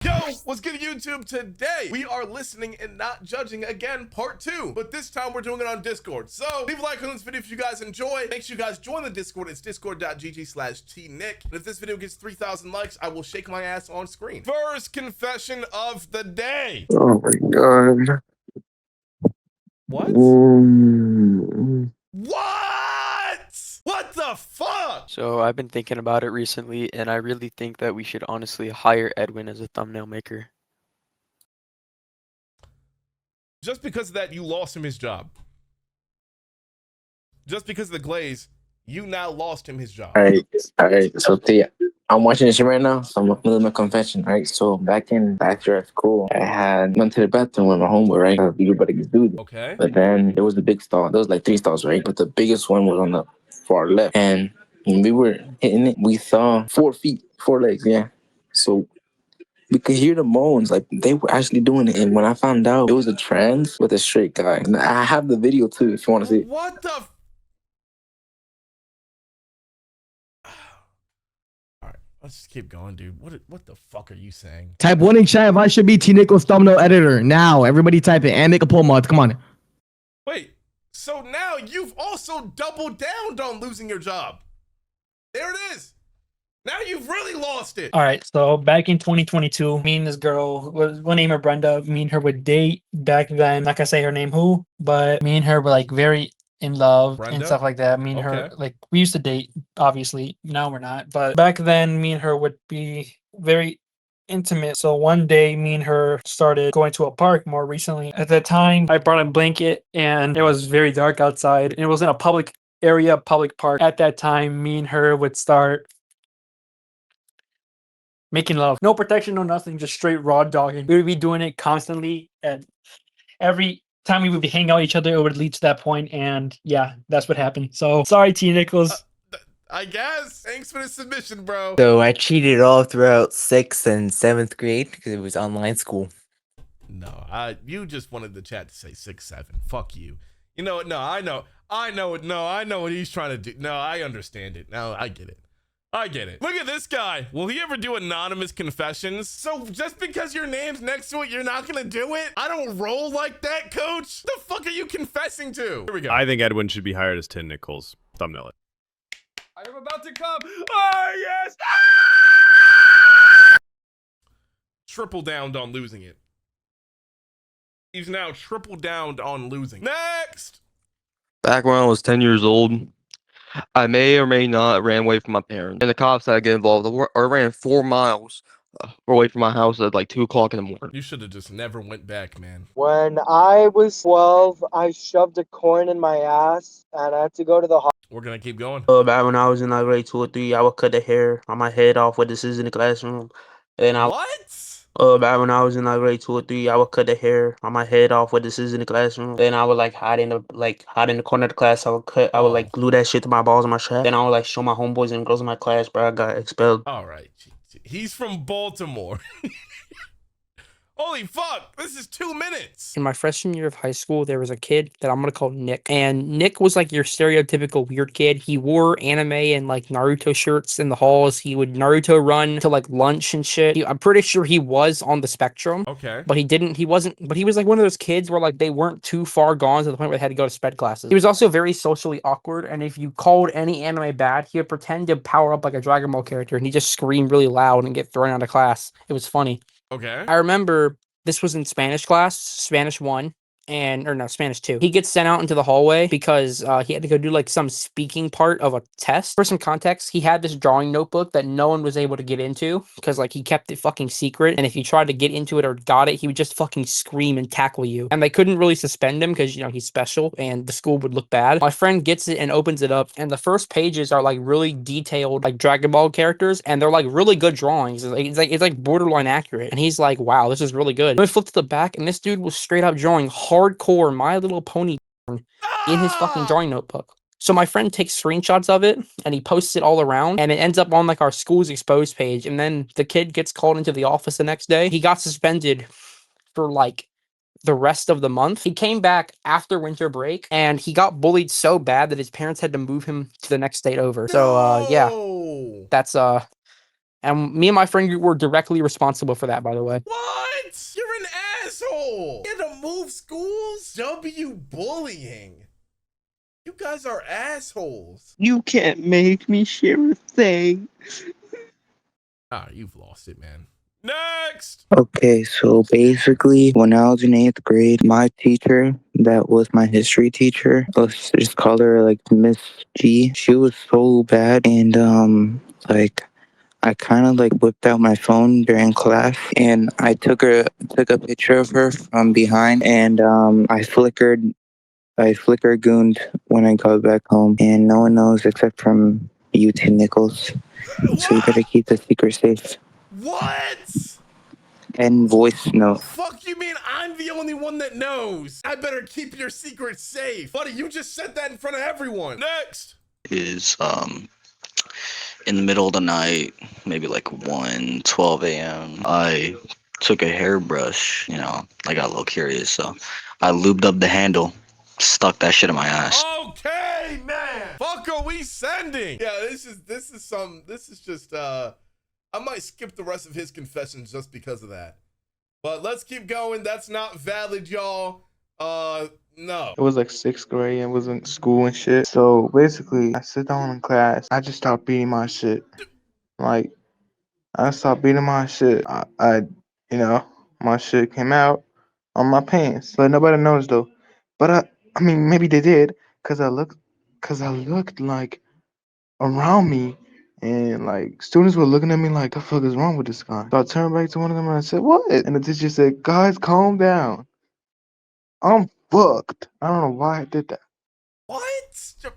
Yo, what's good YouTube? Today we are listening and not judging again, part 2, but this time we're doing it on Discord. So leave a like on this video if you guys enjoy. Make sure you guys join the Discord. It's discord.gg/tnick. And if this video gets 3,000 likes, I will shake my ass on screen. First confession of the day. Oh my god. What? Mm. What the fuck? So I've been thinking about it recently, and I really think that we should honestly hire Edwin as a thumbnail maker. Just because of that, you lost him his job. Just because of the glaze, you now lost him his job. Alright. So Thea, I'm watching this shit right now, so I'm gonna do my confession, right? So back here at school, I had went to the bathroom with my homeboy, right? We were about to get food. Okay. But then there was the big stall. There was like 3 stalls, right? But the biggest one was on the far left. And when we were hitting it, we saw 4 feet, 4 legs, yeah. So we could hear the moans, like they were actually doing it. And when I found out it was a trans with a straight guy, and I have the video too if you want to see it. What the? All right, let's just keep going, dude. What the fuck are you saying? Type 1 in chat if I should be tnickelss thumbnail editor. Now, everybody type it and make a poll mod. Come on. Wait, so now you've also doubled down on losing your job. There it is. Now you've really lost it. All right, so back in 2022, me and this girl, we'll name her Brenda. Me and her would date back then. Not gonna say her name who, but me and her were like very in love Brenda? and stuff like that. Me and her, Okay. like, we used to date, obviously. Now we're not, but back then, me and her would be very intimate. So one day, me and her started going to a park more recently. At that time, I brought a blanket and it was very dark outside. And it was in a public area, public park. At that time, me and her would start making love. No protection, no nothing, just straight raw dogging. We would be doing it constantly, and every time we would be hanging out with each other, it would lead to that point, and yeah, that's what happened. So sorry, T. Nichols. I guess. Thanks for the submission, bro. So I cheated all throughout 6th and 7th grade because it was online school. No, you just wanted the chat to say 6, 7. Fuck you. You know what? No, I know. No, I know what he's trying to do. No, I understand it. No, I get it. I get it. Look at this guy. Will he ever do anonymous confessions? So just because your name's next to it, you're not gonna do it? I don't roll like that, coach. The fuck are you confessing to? Here we go. I think Edwin should be hired as tnickelss. Thumbnail it. I'm about to come. Oh, yes. Triple downed on losing it. He's now triple downed on losing. Next. Back when I was 10 years old, I may or may not ran away from my parents. And the cops had to get involved. I ran 4 miles away from my house at like 2 o'clock in the morning. You should have just never went back, man. When I was 12, I shoved a corn in my ass and I had to go to the hospital. We're gonna keep going. Back when I was in like grade 2 or 3, I would cut the hair on my head off with the scissors in the classroom. And back when I was in like grade 2 or 3, I would cut the hair on my head off with the scissors in the classroom. Then I would like hide in the corner of the class. I would like glue that shit to my balls and my shirt. Then I would like show my homeboys and girls in my class, bro. I got expelled. All right. He's from Baltimore. Holy fuck, this is 2 minutes. In my freshman year of high school, there was a kid that I'm gonna call Nick. And Nick was like your stereotypical weird kid. He wore anime and like Naruto shirts in the halls. He would Naruto run to like lunch and shit. I'm pretty sure he was on the spectrum. Okay. But he wasn't, but he was like one of those kids where like they weren't too far gone to the point where they had to go to sped classes. He was also very socially awkward. And if you called any anime bad, he would pretend to power up like a Dragon Ball character and he just scream really loud and get thrown out of class. It was funny. Okay. I remember this was in Spanish class, Spanish 1, Spanish 2. He gets sent out into the hallway because he had to go do like some speaking part of a test. For some context, he had this drawing notebook that no one was able to get into because like he kept it fucking secret. And if you tried to get into it or got it, he would just fucking scream and tackle you. And they couldn't really suspend him because, you know, he's special and the school would look bad. My friend gets it and opens it up. And the first pages are like really detailed, like Dragon Ball characters. And they're like really good drawings. It's like borderline accurate. And he's like, wow, this is really good. I flipped to the back and this dude was straight up drawing hardcore My Little Pony in his fucking drawing notebook. So my friend takes screenshots of it and he posts it all around and it ends up on like our school's exposed page. And then the kid gets called into the office the next day. He got suspended for like the rest of the month. He came back after winter break and he got bullied so bad that his parents had to move him to the next state over. So yeah, that's And me and my friend group were directly responsible for that, by the way. What? You're an asshole. You had to move schools? W bullying. You guys are assholes. You can't make me share a thing. Ah, you've lost it, man. Next. Okay, so basically, when I was in 8th grade, my teacher, that was my history teacher, let's just call her like Miss G. She was so bad, and like I kind of like whipped out my phone during class, and I took a picture of her from behind, and I flicker gooned when I got back home, and no one knows except from you, Nichols. So you better keep the secret safe. What? And voice note. Fuck you mean I'm the only one that knows? I better keep your secret safe. Buddy, you just said that in front of everyone. Next. Is in the middle of the night, maybe like 1:12 a.m. I took a hairbrush, I got a little curious, so I lubed up the handle, stuck that shit in my ass. Okay, man. Fuck are we sending? Yeah, this is just I might skip the rest of his confessions just because of that. But let's keep going. That's not valid, y'all. No. It was like 6th grade and was in school and shit. So basically, I sit down in class. I just stopped beating my shit. Like, I stopped beating my shit. My shit came out on my pants. But nobody knows though. But I mean, maybe they did, cause I looked like around me, and like students were looking at me like, the fuck is wrong with this guy? So I turned back to one of them and I said, what? And the teacher said, guys, calm down. I'm fucked. I don't know why I did that. What?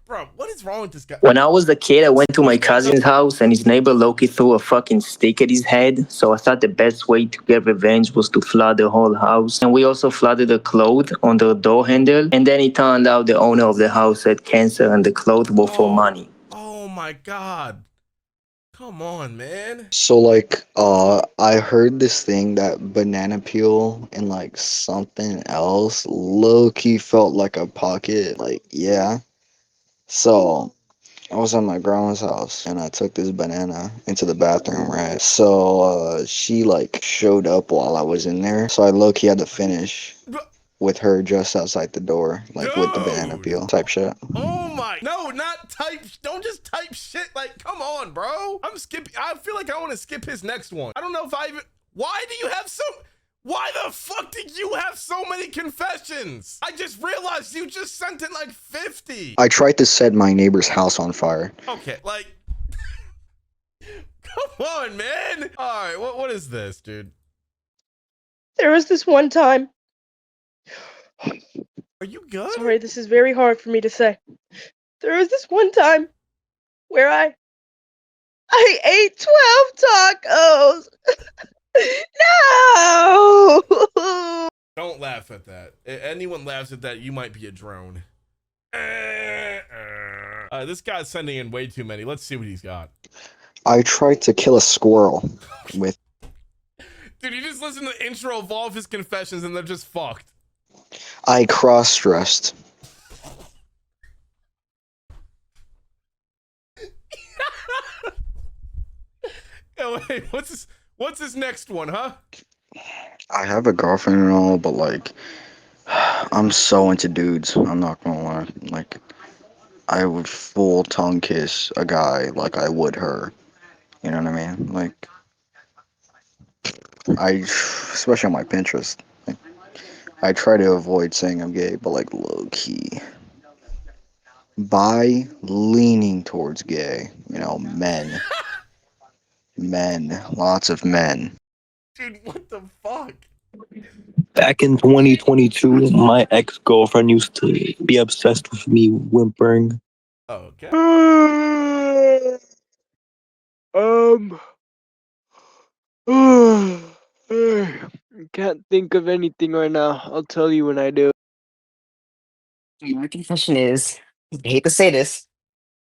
Bro, what is wrong with this guy? When I was a kid, I went to my cousin's house, and his neighbor Loki threw a fucking stick at his head. So I thought the best way to get revenge was to flood the whole house. And we also flooded the clothes on the door handle. And then it turned out the owner of the house had cancer, and the clothes were for money. Oh my god. Come on, man. So like, I heard this thing that banana peel and like something else low-key felt like a pocket. Like, yeah. So I was at my grandma's house and I took this banana into the bathroom, right? So she like showed up while I was in there. So I low-key had to finish with her just outside the door, like with the banana peel type shit. Oh my. No, not type. Don't just type shit. Like, come on, bro. I'm skipping. I feel like I want to skip his next one. I don't know if I even. Why the fuck did you have so many confessions? I just realized you just sent in like 50. I tried to set my neighbor's house on fire. Okay, like. Come on, man. All right, what is this, dude? There was this one time. Are you good? Sorry, this is very hard for me to say. There was this one time where I ate 12 tacos. No! Don't laugh at that. If anyone laughs at that, you might be a drone. This guy's sending in way too many. Let's see what he's got. I tried to kill a squirrel with... Dude, you just listen to the intro of all of his confessions and they're just fucked. I cross-dressed. Oh, wait, what's this next one, huh? I have a girlfriend and all, but like, I'm so into dudes. I'm not gonna lie. Like, I would full tongue kiss a guy like I would her. You know what I mean? Like, especially on my Pinterest. Like, I try to avoid saying I'm gay, but like low key. By leaning towards gay, men. Men. Lots of men. Dude, what the fuck? Back in 2022, my ex-girlfriend used to be obsessed with me whimpering. Okay. Can't think of anything right now. I'll tell you when I do. My confession is, I hate to say this,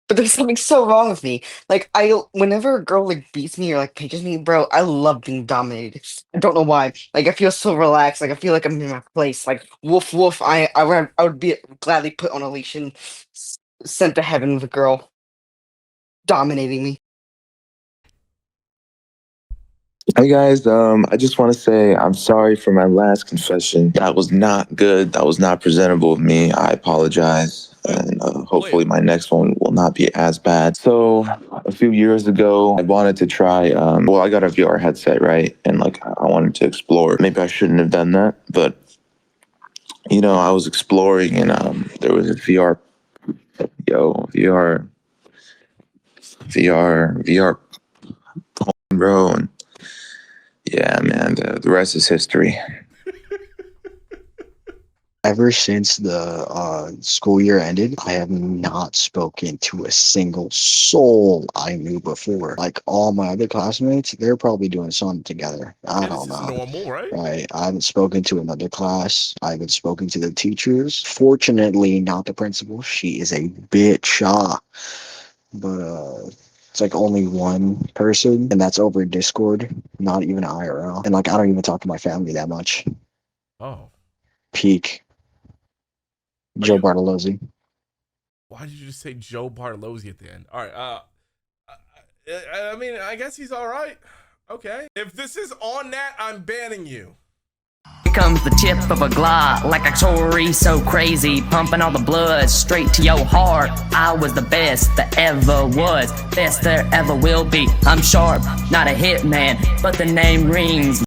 but there's something so wrong with me. Like, whenever a girl like beats me or like pinches me, bro, I love being dominated. I don't know why. Like, I feel so relaxed. Like, I feel like I'm in my place. Like, woof woof. I would be gladly put on a leash and sent to heaven with a girl dominating me. Hey guys, I just want to say I'm sorry for my last confession. That was not good. That was not presentable of me. I apologize. And hopefully my next one will not be as bad. So a few years ago, I wanted to try, well, I got a VR headset, right? And like, I wanted to explore. Maybe I shouldn't have done that, but you know, I was exploring and there was a VR, bro. And yeah, man, the rest is history. Ever since the school year ended, I have not spoken to a single soul I knew before. Like all my other classmates, they're probably doing something together. I This don't is know. normal, right? Right. I haven't spoken to another class. I haven't spoken to the teachers. Fortunately, not the principal. She is a bitch. But it's like only one person, and that's over Discord, not even IRL. And like I don't even talk to my family that much. Oh. Peak. Joe Bartolozzi. Why did you just say Joe Bartolozzi at the end? All right. I mean, I guess he's all right. Okay. If this is on that, I'm banning you. Here comes the tip of a Glock, like a story so crazy, pumping all the blood straight to your heart. I was the best that ever was, best there ever will be. I'm sharp, not a hitman, but the name rings.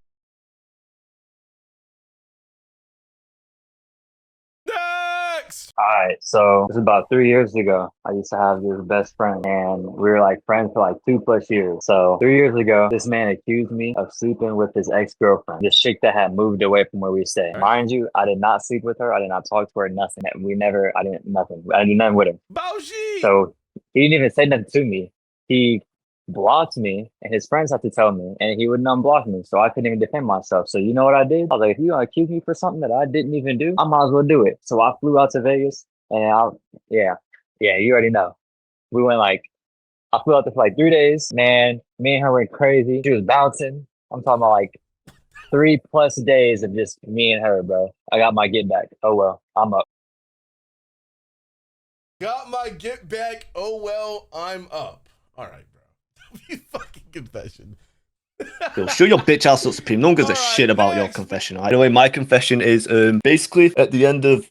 Alright, so this is about 3 years ago. I used to have this best friend, and we were like friends for like 2+ years. So 3 years ago, this man accused me of sleeping with his ex-girlfriend, this chick that had moved away from where we stay. Mind you, I did not sleep with her. I did not talk to her, nothing. I did nothing with her. So he didn't even say nothing to me. He blocked me, and his friends had to tell me, and he wouldn't unblock me, so I couldn't even defend myself. So you know what I did? I was like, if you gonna accuse me for something that I didn't even do, I might as well do it. So I flew out to Vegas, and yeah, you already know. We went I flew out there for like 3 days. Man, me and her went crazy. She was bouncing. I'm talking about like 3+ days of just me and her, bro. I got my get back. Oh well, I'm up. Got my get back. Oh well, I'm up. All right, bro. You fucking confession. Yo, show your bitch ass up, Supreme. No one gives a shit about your confession. Anyway, my confession is basically at the end of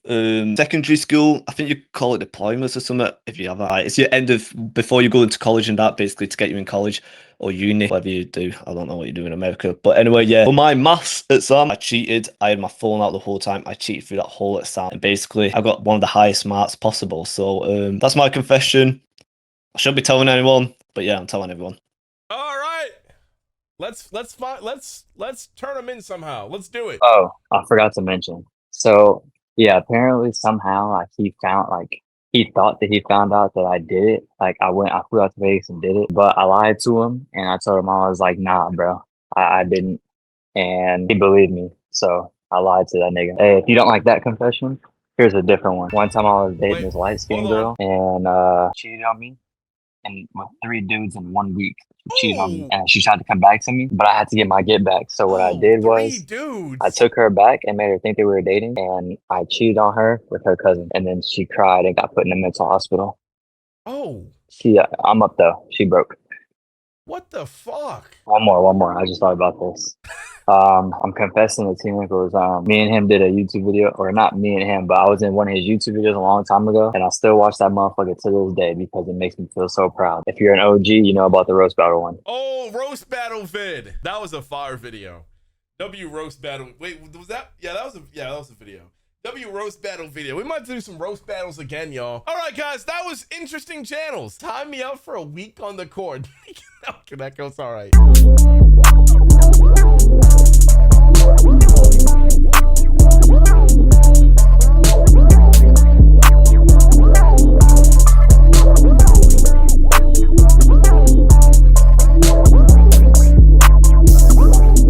secondary school. I think you call it deployments or something. If you have that, it's your end of before you go into college and that basically to get you in college or uni, whatever you do. I don't know what you do in America, but anyway, yeah. For my maths exam, I cheated. I had my phone out the whole time. I cheated through that whole exam, and basically I got one of the highest marks possible. So that's my confession. I shouldn't be telling anyone, but yeah, I'm telling everyone. All right. Let's turn him in somehow. Let's do it. Oh, I forgot to mention. So yeah, apparently somehow he thought that he found out that I did it. Like I flew out to Vegas and did it, but I lied to him and I told him I was like, nah, bro, I didn't, and he believed me. So I lied to that nigga. Hey, if you don't like that confession, here's a different one. One time I was dating this light skinned girl, and cheated on me, and with 3 dudes in 1 week. She cheated on me, and she tried to come back to me, but I had to get my get back. So what I did was I took her back and made her think that we were dating, and I cheated on her with her cousin, and then she cried and got put in a mental hospital. Oh. I'm up though. She broke. What the fuck? One more. I just thought about this. I'm confessing to tnickelss. Me and him did a YouTube video, or not me and him, but I was in one of his YouTube videos a long time ago, and I still watch that motherfucker to this day because it makes me feel so proud. If you're an OG, you know about the roast battle one. Oh, roast battle vid. That was a fire video. W roast battle. Wait, was that? Yeah, that was a video. W roast battle video. We might do some roast battles again, y'all. All right, guys, that was interesting channels. Time me out for a week on the court. That goes all right.